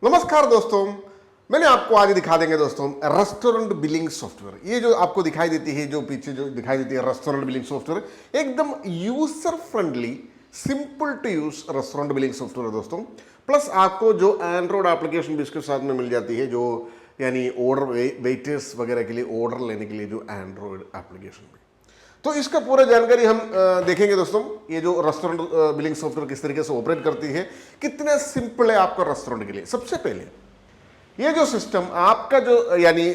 नमस्कार दोस्तों, मैंने आपको आज दिखा देंगे दोस्तों रेस्टोरेंट बिलिंग सॉफ्टवेयर। ये जो आपको दिखाई देती है, जो पीछे जो दिखाई देती है रेस्टोरेंट बिलिंग सॉफ्टवेयर, एकदम user friendly simple to use restaurant billing software है दोस्तों। प्लस आपको जो एंड्रॉइड एप्लीकेशन भी इसके साथ में मिल जाती है, जो यानी ऑर्डर वेटर्स वगैरह के लिए ऑर्डर लेने के लिए जो एंड्रॉइड एप्लीकेशन भी। तो इसका पूरा जानकारी हम देखेंगे दोस्तों। ये जो रेस्टोरेंट बिलिंग सॉफ्टवेयर किस तरीके से ऑपरेट करती है, कितना सिंपल है आपका रेस्टोरेंट के लिए। सबसे पहले ये जो सिस्टम आपका जो यानी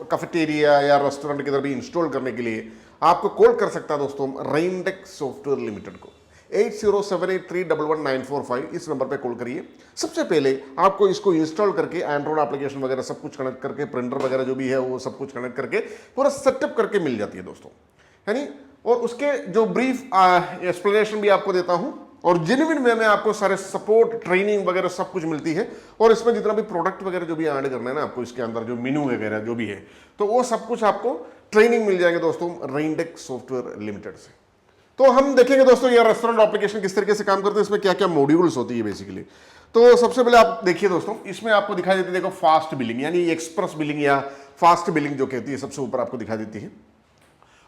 कैफेटेरिया या रेस्टोरेंट की तरफ भी इंस्टॉल करने के लिए आपको कॉल कर सकता है दोस्तों रेनडेक सॉफ्टवेयर लिमिटेड को 8078311945। इस नंबर पे कॉल करिए। सबसे पहले आपको इसको इंस्टॉल करके एंड्रॉइड एप्लीकेशन वगैरह सब कुछ कनेक्ट करके, प्रिंटर वगैरह जो भी है वो सब कुछ कनेक्ट करके पूरा सेटअप करके मिल जाती है दोस्तों, यानी। और उसके जो ब्रीफ एक्सप्लेनेशन भी आपको देता हूं, और जेन्युइन वे में आपको सारे सपोर्ट, ट्रेनिंग वगैरह सब कुछ मिलती है। और इसमें जितना भी प्रोडक्ट वगैरह जो भी ऐड करना है ना आपको, इसके अंदर जो मेनू वगैरह जो भी है, तो वो सब कुछ आपको ट्रेनिंग मिल जाएंगे दोस्तों रेनडेक सॉफ्टवेयर लिमिटेड से। तो हम देखेंगे दोस्तों ये रेस्टोरेंट एप्लीकेशन किस तरीके से काम करते हैं, इसमें क्या क्या मॉड्यूल्स होती है बेसिकली। तो सबसे पहले आप देखिए दोस्तों, इसमें आपको दिखाई देती है, देखो फास्ट बिलिंग यानी एक्सप्रेस बिलिंग या फास्ट बिलिंग जो कहती है, सबसे ऊपर आपको दिखाई देती है।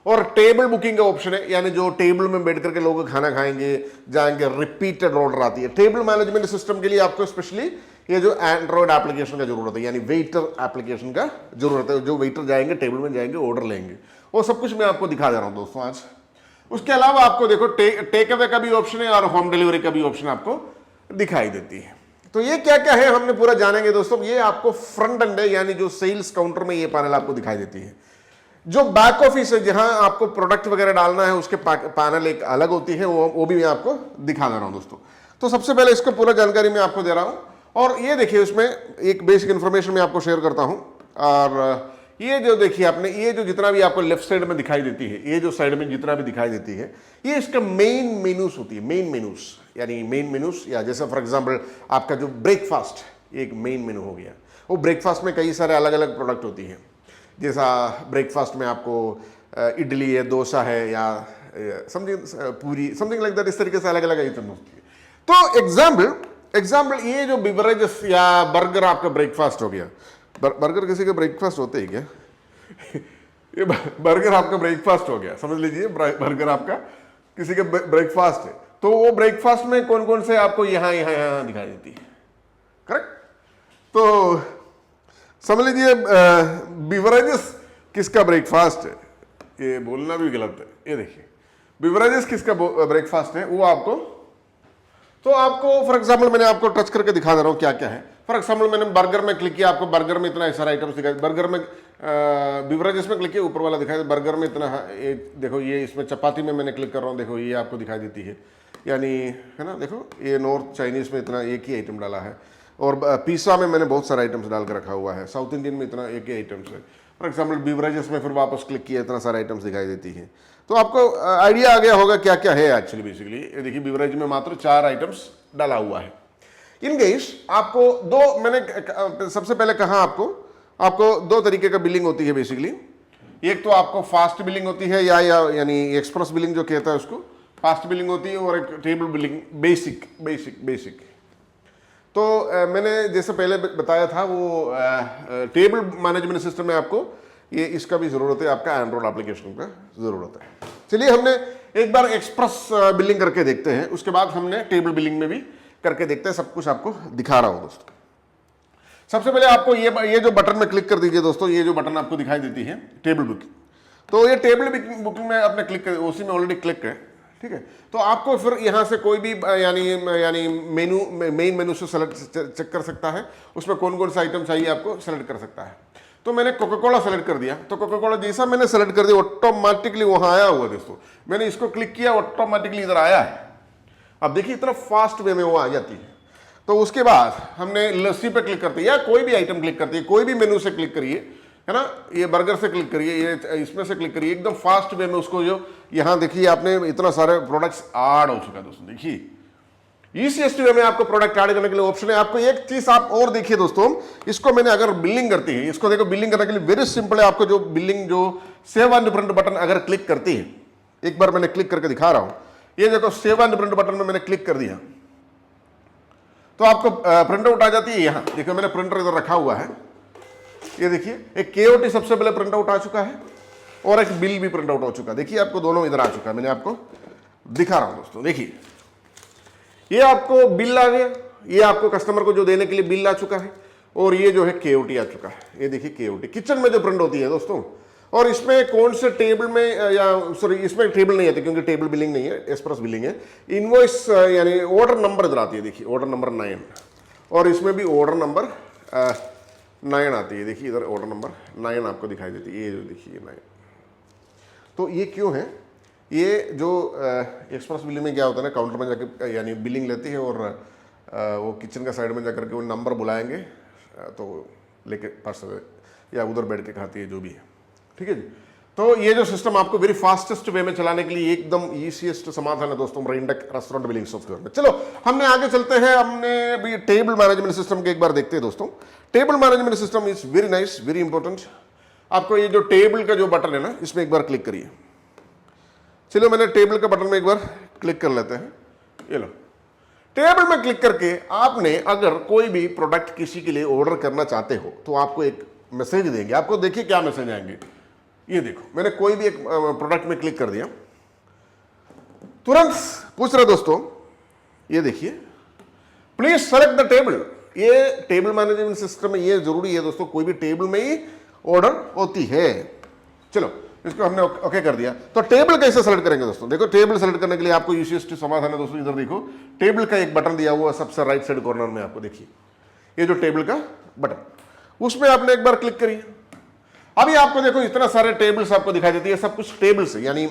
और टेबल बुकिंग का ऑप्शन है, यानी जो टेबल में बैठ करके लोग खाना खाएंगे जाएंगे, रिपीटेड ऑर्डर आती है। टेबल मैनेजमेंट सिस्टम के लिए आपको स्पेशली ये जो एंड्रॉइड एप्लीकेशन का जरूरत है, यानी वेटर एप्लीकेशन का जरूरत है। जो वेटर जाएंगे टेबल में जाएंगे, ऑर्डर लेंगे, वो सब कुछ मैं आपको दिखा दे रहा हूं दोस्तों आज। उसके अलावा आपको देखो टेक अवे का भी ऑप्शन है और होम डिलीवरी का भी ऑप्शन आपको दिखाई देती है। तो ये क्या क्या है हमने पूरा जानेंगे दोस्तों। ये आपको फ्रंट एंड है, यानी जो सेल्स काउंटर में ये पैनल आपको दिखाई देती है। जो बैक ऑफिस है, जहां आपको प्रोडक्ट वगैरह डालना है, उसके पैनल एक अलग होती है, वो भी मैं आपको दिखा दे रहा हूं दोस्तों। तो सबसे पहले इसको पूरा जानकारी मैं आपको दे रहा हूं। और ये देखिए, उसमें एक बेसिक इन्फॉर्मेशन मैं आपको शेयर करता हूं। और ये जो देखिए आपने, ये जो जितना भी आपको लेफ्ट साइड में दिखाई देती है, ये जो साइड में जितना भी दिखाई देती है, ये इसका मेन मेनूस होती है। मेन मेनूस यानी मेन मेनूस, या जैसे फॉर एग्जाम्पल आपका जो ब्रेकफास्ट एक मेन मेनू हो गया। वो ब्रेकफास्ट में कई सारे अलग अलग प्रोडक्ट होती है। जैसा ब्रेकफास्ट में आपको इडली है, डोसा है, या समथिंग पूरी, समथिंग लाइक दैट, इस तरीके से अलग अलग आइटम होती है। तो एग्जाम्पल ये जो बिवरेजेस या बर्गर आपका ब्रेकफास्ट हो गया। बर्गर किसी का ब्रेकफास्ट होते ही क्या? ये बर्गर आपका ब्रेकफास्ट हो गया, समझ लीजिए बर्गर आपका किसी का ब्रेकफास्ट है। तो वो ब्रेकफास्ट में कौन कौन से आपको यहाँ यहाँ यहाँ दिखाई देती है, करेक्ट? तो समझ लीजिए बिवरेजेस किसका ब्रेकफास्ट है, ये बोलना भी गलत है। ये देखिए बिवरेजेस किसका ब्रेकफास्ट है वो आपको, तो आपको फॉर एग्जांपल मैंने आपको टच करके दिखा दे रहा हूँ क्या क्या है। फॉर एग्जांपल मैंने बर्गर में क्लिक किया, आपको बर्गर में इतना सारा आइटम्स दिखाई। बर्गर में बिवरेजेस में क्लिक किया, ऊपर वाला दिखाई। बर्गर में इतना, ये देखो, ये इसमें चपाती में मैंने क्लिक कर रहा हूँ, देखो ये आपको दिखाई देती है, यानी है ना। देखो ये नॉर्थ चाइनीज में इतना एक ही आइटम डाला है, और पिज़्ज़ा में मैंने बहुत सारे आइटम्स डाल कर रखा हुआ है। साउथ इंडियन में इतना एक ही आइटम्स है। फॉर एग्जांपल बिवरेजेस में फिर वापस क्लिक किया, इतना सारे आइटम्स दिखाई देती है। तो आपको आइडिया आ गया होगा क्या क्या है एक्चुअली बेसिकली। ये देखिए बिवरेज में मात्र 4 आइटम्स डाला हुआ है। इन केस आपको दो, मैंने सबसे पहले कहा आपको 2 तरीके का बिलिंग होती है बेसिकली। एक तो आपको फास्ट बिलिंग होती है, या यानी एक्सप्रेस बिलिंग जो कहता है उसको फास्ट बिलिंग होती है, और एक टेबल बिलिंग बेसिक। तो मैंने जैसे पहले बताया था, वो टेबल मैनेजमेंट सिस्टम में आपको ये इसका भी ज़रूरत है, आपका एंड्रॉइड एप्लीकेशन का ज़रूरत है। चलिए हमने एक बार एक्सप्रेस बिलिंग करके देखते हैं, उसके बाद हमने टेबल बिलिंग में भी करके देखते हैं। सब कुछ आपको दिखा रहा हूँ दोस्तों। सबसे पहले आपको ये जो बटन में क्लिक कर दीजिए दोस्तों। ये जो बटन आपको दिखाई देती है टेबल बुकिंग, तो ये टेबल बुकिंग में आपने क्लिक कर, उसी में ऑलरेडी क्लिक है, ठीक है। तो आपको फिर यहाँ से कोई भी यानी मेन मेनू से सेलेक्ट चेक कर सकता है, उसमें कौन कौन सा आइटम चाहिए आपको सेलेक्ट कर सकता है। तो मैंने कोका कोला सेलेक्ट कर दिया, तो कोका कोला जैसा मैंने सेलेक्ट कर दिया ऑटोमेटिकली वहाँ आया हुआ दोस्तों। मैंने इसको क्लिक किया, ऑटोमेटिकली इधर आया है। अब देखिए इतना फास्ट वे में वो आ जाती है। तो उसके बाद हमने लस्सी पे क्लिक करते हैं, या कोई भी आइटम क्लिक करती है, कोई भी मेनू से क्लिक करिए, है ना। ये बर्गर से क्लिक करिए, ये इसमें से क्लिक करिए, एकदम फास्ट वे में उसको जो यहाँ देखिए आपने इतना सारे प्रोडक्ट्स ऐड हो चुका है दोस्तों। देखिए ईसीएसटी वे में आपको प्रोडक्ट ऐड करने के लिए ऑप्शन है। आपको एक चीज आप और देखिए दोस्तों, इसको मैंने अगर बिलिंग करती है, इसको देखो बिलिंग करने के लिए वेरी सिंपल है। आपको जो बिलिंग जो सेव एंड प्रिंट बटन अगर क्लिक करती है, एक बार मैंने क्लिक करके दिखा रहा हूं, ये देखो सेव एंड प्रिंट बटन में मैंने क्लिक कर दिया, तो आपको प्रिंट आउट आ जाती है यहाँ। देखो मैंने प्रिंटर इधर रखा हुआ है, ये देखिए एक केओटी सबसे पहले प्रिंट आउट आ चुका है और एक बिल भी प्रिंट आउट हो चुका है। देखिए आपको दोनों इधर आ चुका है, मैंने आपको दिखा रहा हूं दोस्तों। देखिए ये आपको बिल आ गया, ये आपको कस्टमर को जो देने के लिए बिल आ चुका है, और ये जो है केओटी आ चुका है। ये देखिए केओटी किचन में जो प्रिंट होती है दोस्तों। और इसमें कौन से टेबल में, या सॉरी इसमें टेबल नहीं आती क्योंकि टेबल बिलिंग नहीं है, एक्सप्रेस बिलिंग है। इनवॉइस यानी ऑर्डर नंबर इधर आती है, देखिए ऑर्डर नंबर 9, और इसमें भी ऑर्डर नंबर 9 आती है। देखिए इधर ऑर्डर नंबर 9 आपको दिखाई देती है, ये जो देखिए 9। तो ये क्यों है, ये जो एक्सप्रेस बिलिंग में क्या होता है ना, काउंटर में जाके यानी बिलिंग लेती है और वो किचन का साइड में जाकर के वो नंबर बुलाएंगे तो लेके पार्सल या उधर बैठ के खाती है, जो भी है, ठीक है जी। तो ये जो सिस्टम आपको वेरी फास्टेस्ट वे में चलाने के लिए एकदम ईजीएस्ट समाधान है दोस्तों रेंडेक रेस्टोरेंट बिलिंग सॉफ्टवेयर में। चलो हमने आगे चलते हैं, हमने अभी टेबल मैनेजमेंट सिस्टम के एक बार देखते हैं दोस्तों। Table management system is very nice, very important. आपको ये जो टेबल का जो बटन है ना, इसमें एक बार क्लिक करिए। चलो मैंने टेबल का बटन में एक बार क्लिक कर लेते हैं। ये लो, टेबल में क्लिक करके आपने अगर कोई भी प्रोडक्ट किसी के लिए ऑर्डर करना चाहते हो तो आपको एक मैसेज देंगे। आपको देखिए क्या मैसेज आएंगे, ये देखो मैंने कोई भी एक प्रोडक्ट में क्लिक कर दिया, तुरंत पूछ रहे दोस्तों, ये देखिए प्लीज सेलेक्ट द टेबल। ये टेबल मैनेजमेंट सिस्टम में ये जरूरी है दोस्तों, कोई भी टेबल में ही ऑर्डर होती है। चलो इसको हमने ओके कर दिया। तो टेबल कैसे सेलेक्ट करेंगे दोस्तों, देखो टेबल सेलेक्ट करने के लिए आपको ईजीएस्ट समाधान है दोस्तों। इधर देखो टेबल का एक बटन दिया हुआ सबसे राइट साइड कॉर्नर में, आपको देखिए ये जो टेबल का बटन, उसमें आपने एक बार क्लिक करिए। अभी आपको देखो इतना सारे टेबल्स आपको दिखाई देती है, सब कुछ टेबल्स है, यानी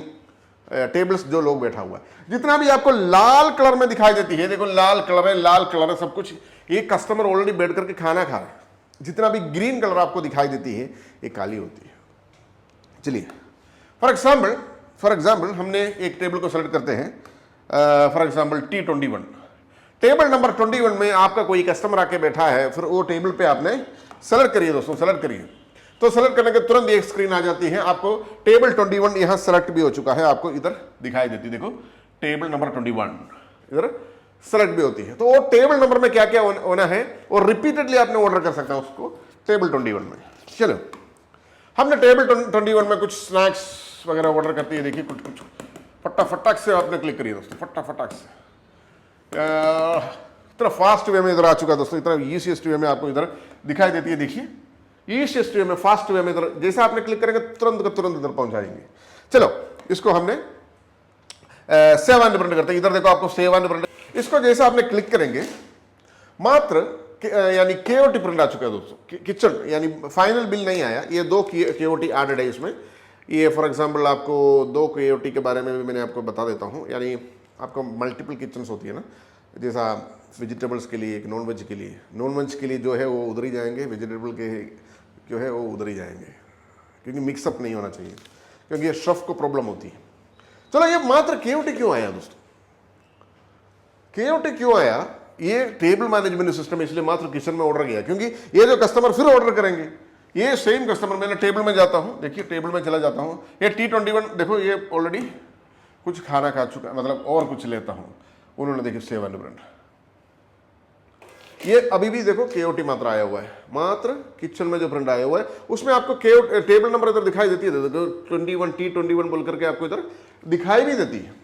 टेबल्स जो लोग बैठा हुआ है। जितना भी आपको लाल कलर में दिखाई देती है, देखो लाल कलर है, लाल कलर है सब कुछ, ये कस्टमर ऑलरेडी बैठ करके खाना खा रहा है। जितना भी ग्रीन कलर आपको दिखाई देती है ये काली होती है। चलिए फॉर एग्जाम्पल हमने एक टेबल को सेलेक्ट करते हैं, for example T21, table number 21 में आपका कोई कस्टमर आके बैठा है, फिर वो टेबल पे आपने सेलेक्ट करिए दोस्तों, सेलेक्ट करिए। तो सेलेक्ट करने के तुरंत एक स्क्रीन आ जाती है, आपको टेबल 21 यहां सेलेक्ट भी हो चुका है, आपको इधर दिखाई देती है। देखो टेबल नंबर 21 इधर सेलेक्ट भी होती है। तो वो टेबल नंबर में क्या क्या होना है और रिपीटेडली आपने ऑर्डर कर सकता है उसको टेबल 21 में। चलो हमने टेबल 21 में कुछ स्नैक्स वगैरह ऑर्डर करती है। देखिए कुछ कुछ फटाफट से आपने क्लिक करिए दोस्तों, फटाफट से। इतना फास्ट वे में इधर आ चुका है दोस्तों, इतना ईजीएस्ट वे में आपको इधर दिखाई देती है। देखिए ईजीएस्ट वे में, फास्ट वे में इधर जैसे आपने क्लिक करेंगे तुरंत का तुरंत इधर पहुंच जाएंगे। चलो इसको हमने सेव एंड प्रिंट करते हैं। इधर देखो आपको सेव एंड प्रिंट, इसको जैसे आपने क्लिक करेंगे मात्र यानी केओटी प्रिंट आ चुका है दोस्तों। किचन यानी फाइनल बिल नहीं आया, ये 2 केओटी एडेड है इसमें। ये फॉर एग्जांपल आपको 2 केओटी के बारे में भी मैंने आपको बता देता हूँ। यानी आपको मल्टीपल किचन्स होती है ना, जैसा वेजिटेबल्स के लिए, एक नॉन वेज के लिए, नॉन वेज के लिए जो है वो उधर ही जाएंगे, वेजिटेबल के जो है वो उधर ही जाएंगे, क्योंकि मिक्सअप नहीं होना चाहिए, क्योंकि ये शेफ को प्रॉब्लम होती है। चलो ये मात्र केओटी क्यों आया दोस्तों, केओटी क्यों आया, ये टेबल मैनेजमेंट सिस्टम इसलिए मात्र किचन में ऑर्डर गया, क्योंकि ये जो कस्टमर फिर ऑर्डर करेंगे, ये सेम कस्टमर, मैंने टेबल में जाता हूं, देखिए टेबल में चला जाता हूं, ये T21 देखो ये ऑलरेडी कुछ खाना खा चुका, मतलब और कुछ लेता हूं, उन्होंने देखिए सेव एंड प्रिंट, ये अभी भी देखो केओटी मात्र आया हुआ है, मात्र किचन में जो प्रिंट आया हुआ है उसमें आपको टेबल नंबर इधर दिखाई देती है, देखो 21 T21 बोल करके आपको इधर दिखाई भी देती है।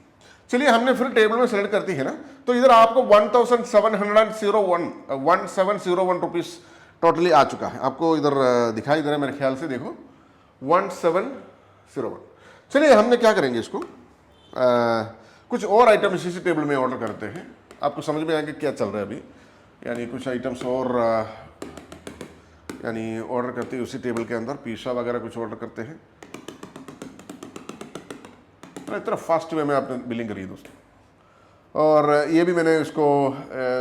चलिए हमने फिर टेबल में सेलेक्ट करती है ना, तो इधर आपको 1701 रुपीज टोटली आ चुका है, आपको इधर दिखाई दे रहा है मेरे ख्याल से, देखो 1701। चलिए हमने क्या करेंगे, इसको कुछ और आइटम इसी टेबल में ऑर्डर करते हैं, आपको समझ में आएंगे क्या चल रहा है अभी। यानी कुछ आइटम्स और यानी ऑर्डर करते हैं उसी टेबल के अंदर, पिज़्ज़ा वगैरह कुछ ऑर्डर करते हैं। इतना फास्ट वे में आपने बिलिंग करी है दोस्तों, और ये भी मैंने इसको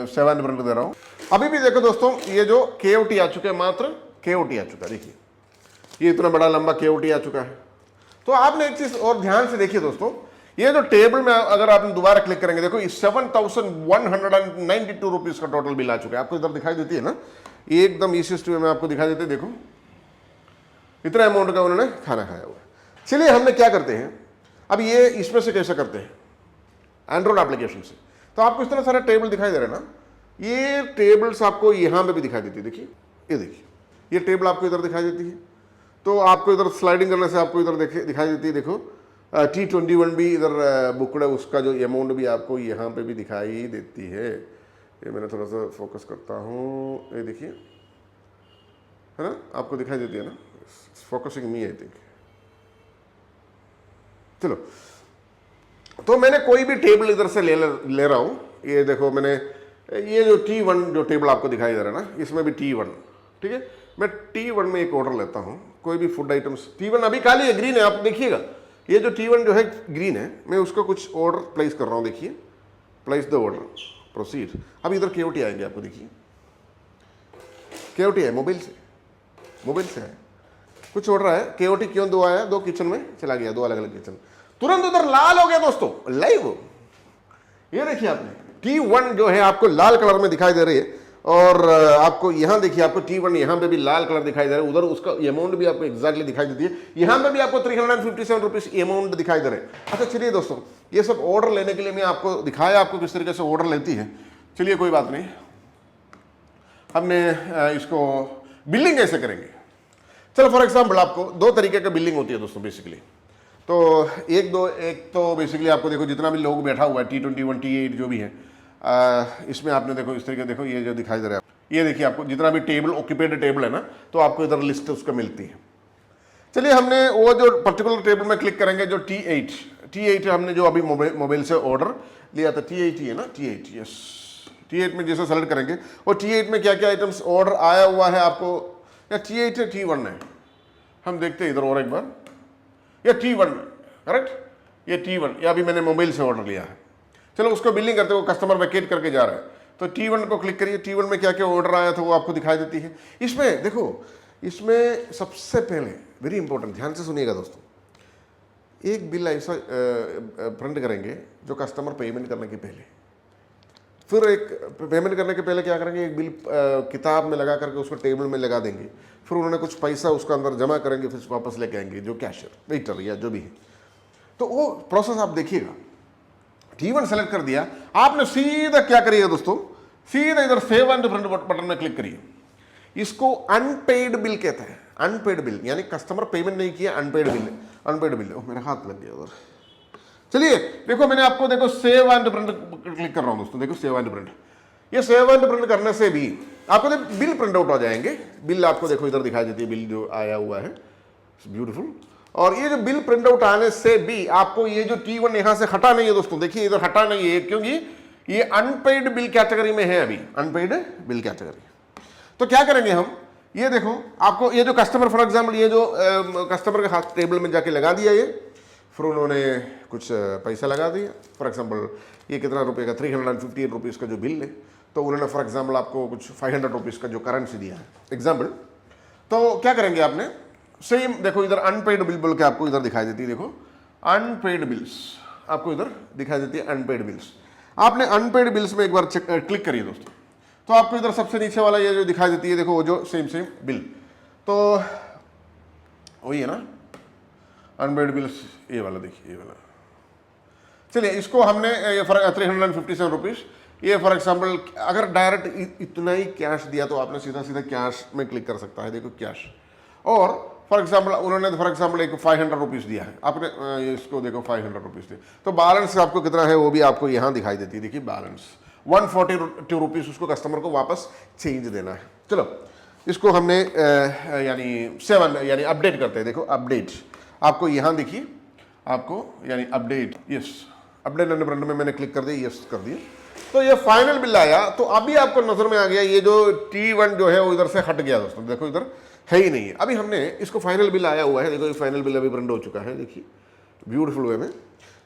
7 प्रिंट दे रहा हूँ। अभी भी देखो दोस्तों ये जो केओटी आ चुका है, मात्र केओटी आ चुका है, देखिए ये इतना बड़ा लंबा केओटी आ चुका है। तो आपने एक चीज और ध्यान से देखिए दोस्तों, ये जो टेबल में अगर आपने दोबारा क्लिक करेंगे, देखो 7192 रुपीज का टोटल बिल आ चुका है, आपको इधर दिखाई देती है ना, एकदम ईजीएस्ट वे में आपको दिखाई देती है, देखो इतना अमाउंट का उन्होंने खाना खाया हुआ है। चलिए हमने क्या करते हैं, अब ये इसमें से कैसे करते हैं, एंड्रॉइड एप्लीकेशन से। तो आपको इतना सारा टेबल दिखाई दे रहा है ना, ये टेबल्स आपको यहाँ पे भी दिखाई देती है, देखिए ये देखिए, ये टेबल आपको इधर दिखाई देती है। तो आपको इधर स्लाइडिंग करने से आपको इधर दिखाई देती है, देखो T21 भी इधर बुकड है, उसका जो अमाउंट भी आपको यहाँ पे भी दिखाई देती है। ये मैंने थोड़ा सा फोकस करता हूँ, ये देखिए, है ना, आपको दिखाई देती है ना, फोकसिंग मी आई थिंक। चलो, तो मैंने कोई भी टेबल इधर से ले रहा हूँ, ये देखो मैंने ये जो T1 जो टेबल आपको दिखाई दे रहा है ना, इसमें भी T1, ठीक है। मैं T1 में एक ऑर्डर लेता हूँ, कोई भी फूड आइटम्स। T1 अभी काली है, ग्रीन है, आप देखिएगा, ये जो T1 जो है ग्रीन है, मैं उसको कुछ ऑर्डर प्लेस कर रहा हूँ, देखिए, प्लेस द ऑर्डर, प्रोसीड। अब इधर KOT आएंगे आपको, देखिए KOT है, मोबाइल से है, कुछ ऑर्डर है, KOT क्यों 2 आया, 2 किचन में चला गया, 2 अलग अलग किचन, तुरंत उधर लाल हो गया दोस्तों, लाइव। ये देखिए आपने T1 जो है आपको लाल कलर में दिखाई दे रही है, और आपको यहाँ देखिए, आपको T1 यहाँ पे भी लाल कलर दिखाई दे रहा है, उधर उसका अमाउंट भी आपको एग्जैक्टली दिखाई देती है, यहाँ पे भी आपको 357 रुपीज अमाउंट दिखाई दे रहे हैं। अच्छा चलिए दोस्तों, ये सब ऑर्डर लेने के लिए मैं आपको दिखाया, आपको किस तरीके से ऑर्डर लेती है। चलिए कोई बात नहीं, हमने इसको बिलिंग कैसे करेंगे। चलो फॉर एग्जाम्पल आपको 2 तरीके का बिलिंग होती है दोस्तों बेसिकली। तो एक तो बेसिकली आपको देखो, जितना भी लोग बैठा हुआ है T21 T8 जो भी है, इसमें आपने देखो इस तरीके, देखो ये जो दिखाई दे रहा है, ये देखिए आपको जितना भी टेबल ऑक्यूपेड टेबल है ना, तो आपको इधर लिस्ट उसका मिलती है। चलिए हमने वो जो पर्टिकुलर टेबल में क्लिक करेंगे, जो T8 हमने जो अभी मोबाइल से ऑर्डर लिया था, T8 है ना, T8, यस, T8 में जैसे सेलेक्ट करेंगे, और T8 में क्या क्या आइटम्स ऑर्डर आया हुआ है आपको, या T8 है T1 है, हम देखते हैं इधर और एक बार, या T1 करेक्ट, ये T1, या अभी मैंने मोबाइल से ऑर्डर लिया है। चलो उसको बिलिंग करते हो, कस्टमर वैकेट करके जा रहा है, तो T1 को क्लिक करिए, T1 में क्या क्या ऑर्डर आया था वो आपको दिखाई देती है। इसमें देखो, इसमें सबसे पहले वेरी इंपॉर्टेंट, ध्यान से सुनिएगा दोस्तों, एक बिल ऐसा प्रिंट करेंगे जो कस्टमर पेमेंट करने के पहले, फिर एक पेमेंट करने के पहले क्या करेंगे, एक बिल किताब में लगा करके उसको टेबल में लगा देंगे, फिर उन्होंने कुछ पैसा उसका अंदर जमा करेंगे, फिर वापस लेके आएंगे जो कैशियर वेटर या जो भी है। तो वो प्रोसेस आप देखिएगा। T1 सेलेक्ट कर दिया आपने, सीधा क्या करिएगा दोस्तों, सीधा इधर सेव एंड प्रिंट बटन में क्लिक करिए। इसको अनपेड बिल कहते हैं, अनपेड बिल यानी कस्टमर पेमेंट नहीं किया, अनपेड बिल, अनपेड बिल। मेरा हाथ लग गया उधर। चलिए देखो, मैंने आपको देखो सेव एंड प्रिंट क्लिक कर रहा हूं दोस्तों, देखो सेव एंड प्रिंट। ये सेव एंड प्रिंट करने से भी आपको बिल प्रिंट आउट हो जाएंगे, बिल आपको देखो इधर दिखाई देती है, बिल जो आया हुआ है, ब्यूटीफुल। और ये जो बिल प्रिंट आउट आने से भी आपको ये जो T1 यहां से हटा नहीं है दोस्तों, देखिए इधर हटा नहीं है, क्योंकि ये अनपेड बिल कैटेगरी में है अभी, अनपेड बिल कैटेगरी। तो क्या करेंगे हम, ये देखो आपको ये जो कस्टमर, फॉर एग्जांपल ये जो कस्टमर के हाथ टेबल में जाके लगा दिया, ये फिर उन्होंने कुछ पैसा लगा दिया, फॉर एग्जांपल ये कितना रुपए का, 358 रुपीज़ का जो बिल है, तो उन्होंने फॉर एग्जांपल आपको कुछ 500 रुपीज़ का जो करेंसी दिया है एग्जांपल। तो क्या करेंगे आपने, सेम देखो इधर अनपेड बिल बोल के आपको इधर दिखाई देती है, देखो अनपेड बिल्स आपको इधर दिखाई देती है, अनपेड बिल्स। आपने अनपेड बिल्स में एक बार क्लिक करिए दोस्तों, तो आपको इधर सबसे नीचे वाला ये जो दिखाई देती है, देखो वो जो सेम बिल, तो वही है ना अनपेड बिल्स, ये वाला देखिए, ये वाला। चलिए इसको हमने 357 रुपीज़, ये फॉर एग्जांपल अगर डायरेक्ट इतना ही कैश दिया तो आपने सीधा सीधा कैश में क्लिक कर सकता है, देखो कैश। और फॉर एग्जांपल उन्होंने फॉर एग्जांपल एक 500 रुपीज़ दिया है, आपने इसको देखो 500 रुपीज़ दिया, तो बैलेंस आपको कितना है वो भी आपको यहाँ दिखाई देती है, देखिए बैलेंस 142 रुपीज़ उसको कस्टमर को वापस चेंज देना है। चलो इसको हमने यानी 7 यानी अपडेट करते हैं, देखो अपडेट आपको यहाँ देखिए, आपको यानी update, yes update and print में मैंने क्लिक कर दिया, यस कर दिया, तो ये फाइनल बिल आया। तो अभी आपको नजर में आ गया ये जो T1 जो है वो इधर से हट गया दोस्तों, देखो इधर है ही नहीं है। अभी हमने इसको फाइनल बिल आया हुआ है, देखो ये फाइनल बिल अभी प्रिंट हो चुका है, देखिए ब्यूटीफुल वे में।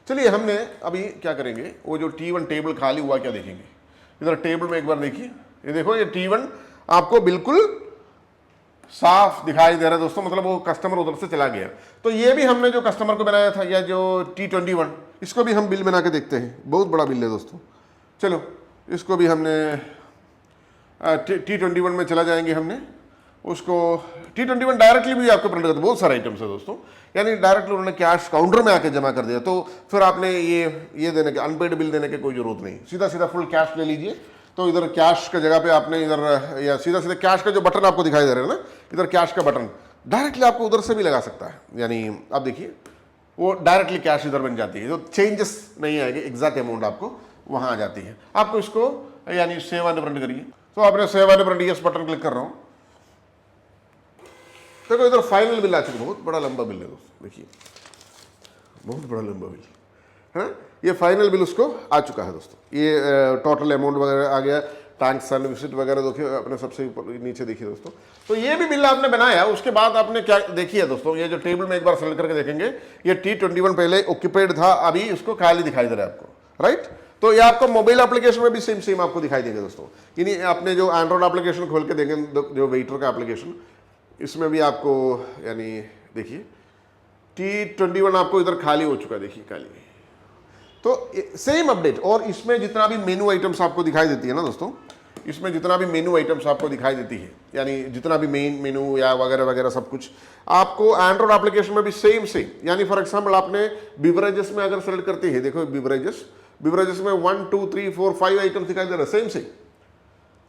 चलिए हमने अभी क्या करेंगे, वो जो T1 टेबल खाली हुआ क्या देखेंगे, इधर टेबल में एक बार देखिए, ये देखो ये T1 आपको बिल्कुल साफ दिखाई दे रहा है दोस्तों, मतलब वो कस्टमर उधर से चला गया। तो ये भी हमने जो कस्टमर को बनाया था, या जो T21, इसको भी हम बिल बना के देखते हैं, बहुत बड़ा बिल है दोस्तों। चलो इसको भी हमने T21 में चला जाएंगे, हमने उसको T21 डायरेक्टली भी आपको प्रिंट करते, बहुत सारे आइटम्स है दोस्तों, यानी डायरेक्टली उन्होंने कैश काउंटर में आके जमा कर दिया, तो फिर आपने ये देने के अनपेड बिल देने की कोई जरूरत नहीं, सीधा सीधा फुल कैश ले लीजिए, तो इधर कैश का जगह पे आपने इधर या सीधा सीधा कैश का जो बटन आपको दिखाई दे रहा है ना, इधर कैश का बटन डायरेक्टली आपको उधर से भी लगा सकता है। यानी आप देखिए वो डायरेक्टली कैश इधर बन जाती है, जो चेंजेस नहीं आएगी, एग्जैक्ट अमाउंट आपको वहां आ जाती है। आपको इसको यानी सेव एंड प्रिंट करिए, तो आपने save and print yes button click कर रहा हूं। देखो इधर फाइनल बिल आ चुका, बहुत बड़ा लंबा बिल है दोस्तों, देखिए बहुत बड़ा लंबा बिल है ना। ये फाइनल बिल उसको आ चुका है दोस्तों। ये टोटल अमाउंट वगैरह आ गया, टैक्स एंड विजिट वगैरह देखिए अपने सबसे नीचे देखिए दोस्तों। तो ये भी बिल आपने बनाया, उसके बाद आपने क्या देखिए दोस्तों, ये जो टेबल में एक बार सेलेक्ट करके देखेंगे, ये T21 पहले ऑक्यूपाइड था, अभी इसको खाली दिखाई दे रहा है आपको, राइट। तो ये आपको मोबाइल एप्लीकेशन में भी सेम आपको दिखाई देगा दोस्तों। यानी आपने जो एंड्रॉइड एप्लीकेशन खोल के देखेंगे, जो वेटर का एप्लीकेशन, इसमें भी आपको यानी देखिए T21 आपको इधर खाली हो चुका है, देखिए खाली। तो सेम अपडेट, और इसमें जितना भी मेनू आइटम्स आपको दिखाई देती है ना दोस्तों, इसमें जितना भी मेनू आइटम्स आपको दिखाई देती है, यानी जितना भी मेन मेनू या वगैरह वगैरह सब कुछ आपको एंड्रॉइड एप्लीकेशन में भी सेम। यानी फॉर एग्जांपल आपने बिवरेजेस में अगर सेलेक्ट करती है, देखो बिवरेजेस में 1 2 3 4 5 आइटम्स दिखाई दे रहे हैं, सेम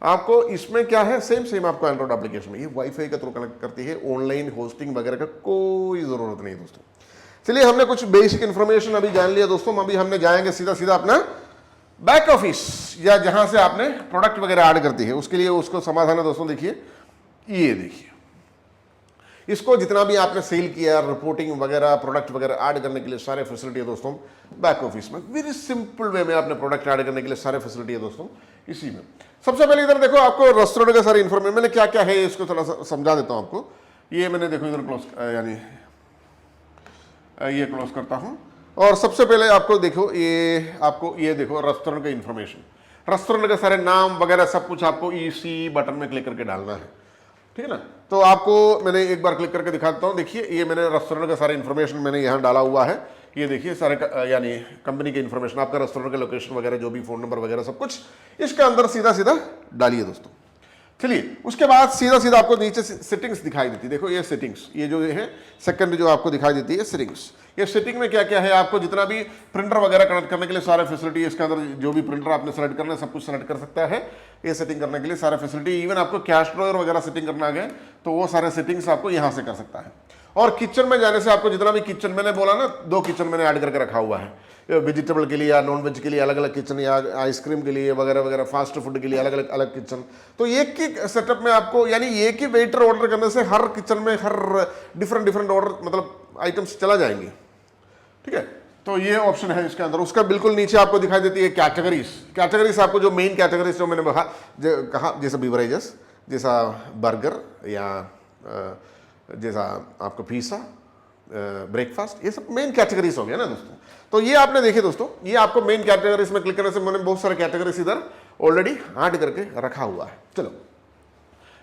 आपको इसमें क्या है, सेम आपको एंड्रॉइड एप्लीकेशन में। ये वाईफाई के थ्रू कनेक्ट करती है, ऑनलाइन होस्टिंग वगैरह का कोई जरूरत नहीं दोस्तों। चलिए हमने कुछ बेसिक इन्फॉर्मेशन अभी जान लिया दोस्तों। अभी हमने जाएंगे सीधा अपना बैक ऑफिस, या जहां से आपने प्रोडक्ट वगैरह ऐड करती है, उसके लिए उसको समाधान है दोस्तों। देखिए ये देखिए, इसको जितना भी आपने सेल किया, रिपोर्टिंग वगैरह, प्रोडक्ट वगैरह ऐड करने के लिए सारे फैसिलिटी है दोस्तों बैक ऑफिस में। वेरी सिंपल वे में आपने प्रोडक्ट ऐड करने के लिए सारे फैसिलिटी है दोस्तों इसी में। सबसे पहले इधर देखो, आपको रेस्टोरेंट का सारी इन्फॉर्मेशन मैंने क्या क्या है इसको थोड़ा सा समझा देता हूं आपको। ये मैंने देखो इधर क्लोज, यानी ये क्लोज करता हूं, और सबसे पहले आपको देखो ये देखो रेस्टोरेंट का इन्फॉर्मेशन, रेस्टोरेंट के सारे नाम वगैरह सब कुछ आपको इसी बटन में क्लिक करके डालना है, ठीक है ना। तो आपको मैंने एक बार क्लिक करके दिखा देता हूँ। देखिए ये मैंने रेस्टोरेंट का सारा इन्फॉर्मेशन मैंने यहाँ डाला हुआ है। ये देखिए सारे यानी कंपनी के इन्फॉर्मेशन, आपका रेस्टोरेंट का लोकेशन वगैरह, जो भी फोन नंबर वगैरह सब कुछ इसके अंदर सीधा डालिए दोस्तों। चलिए उसके बाद सीधा आपको नीचे सेटिंग्स दिखाई देती है। देखो ये सेटिंग्स, ये जो है सेकंड जो आपको दिखाई देती है सेटिंग्स। ये सेटिंग में क्या क्या है, आपको जितना भी प्रिंटर वगैरह कनेक्ट करने के लिए सारे फैसिलिटी इसके अंदर, जो भी प्रिंटर आपने सेलेक्ट करना है सब कुछ सेलेक्ट कर सकता है ये सेटिंग करने के लिए सारे फैसिलिटी। इवन आपको कैश ड्रॉयर वगैरह सेटिंग करना आ गया तो वो सारे सेटिंग्स आपको यहाँ से कर सकता है। और किचन में जाने से आपको जितना भी किचन, मैंने बोला ना 2 किचन मैंने ऐड करके रखा हुआ है, वेजिटेबल के लिए या नॉन वेज के लिए अलग अलग किचन, या आइसक्रीम के लिए वगैरह वगैरह, फास्ट फूड के लिए अलग अलग किचन। तो एक ही सेटअप में आपको, यानी एक ही वेटर ऑर्डर करने से हर किचन में हर डिफरेंट ऑर्डर मतलब आइटम्स चला जाएंगे, ठीक है। तो ये ऑप्शन है इसके अंदर। उसका बिल्कुल नीचे आपको दिखाई देती है कैटेगरीज आपको जो मेन कैटेगरीज जो मैंने कहा, जैसा बिवरेजेस, जैसा बर्गर, या जैसा आपका पिज़्ज़ा, ब्रेकफास्ट, ये सब मेन कैटेगरीज हो गया ना दोस्तों। तो ये आपने देखिए दोस्तों, ये आपको मेन कैटेगरीज में क्लिक करने से मैंने बहुत सारे कैटेगरीज इधर ऑलरेडी ऐड करके रखा हुआ है। चलो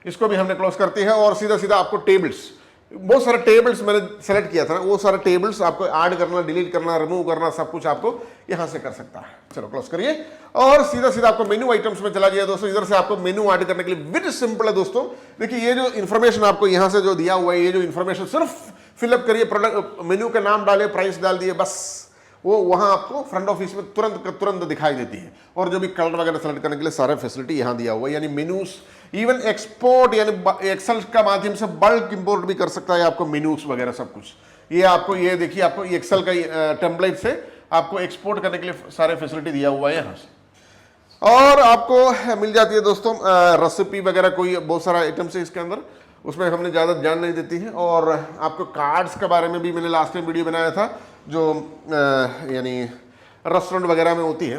इसको भी हमने क्लोज करती है, और सीधा आपको टेबल्स, बहुत सारे टेबल्स मैंने सेलेक्ट किया था ना, वो सारे टेबल्स आपको ऐड करना, डिलीट करना, रिमूव करना, सब कुछ आपको यहां से कर सकता है। चलो क्लोज करिए, और सीधा आपको मेनू आइटम्स में चला जाए दोस्तों। इधर से आपको मेनू ऐड करने के लिए वेरी सिंपल है दोस्तों। देखिए ये जो इन्फॉर्मेशन आपको यहां से जो दिया हुआ है, ये जो इन्फॉर्मेशन सिर्फ फिलअप करिए, प्रोडक्ट मेनू का नाम डाले, प्राइस डाल दिए, बस वो वहां आपको फ्रंट ऑफिस में तुरंत दिखाई देती है। और जो भी कलर वगैरह सेलेक्ट करने के लिए सारे फैसिलिटी यहां दिया हुआ है, यानी मेनूज, इवन एक्सपोर्ट, यानी एक्सेल का माध्यम से बल्क इंपोर्ट भी कर सकता है आपको मेनूज वगैरह सब कुछ। ये आपको ये देखिए, आपको एक्सेल का टेम्पलेट से आपको एक्सपोर्ट करने के लिए सारे फैसिलिटी दिया हुआ है यहां से। और आपको मिल जाती है दोस्तों रेसिपी वगैरह, कोई बहुत सारा आइटम्स है इसके अंदर, उसमें हमने ज़्यादा ध्यान नहीं देती है। और आपको कार्ड्स के बारे में भी मैंने लास्ट टाइम वीडियो बनाया था, जो यानी रेस्टोरेंट वगैरह में होती है,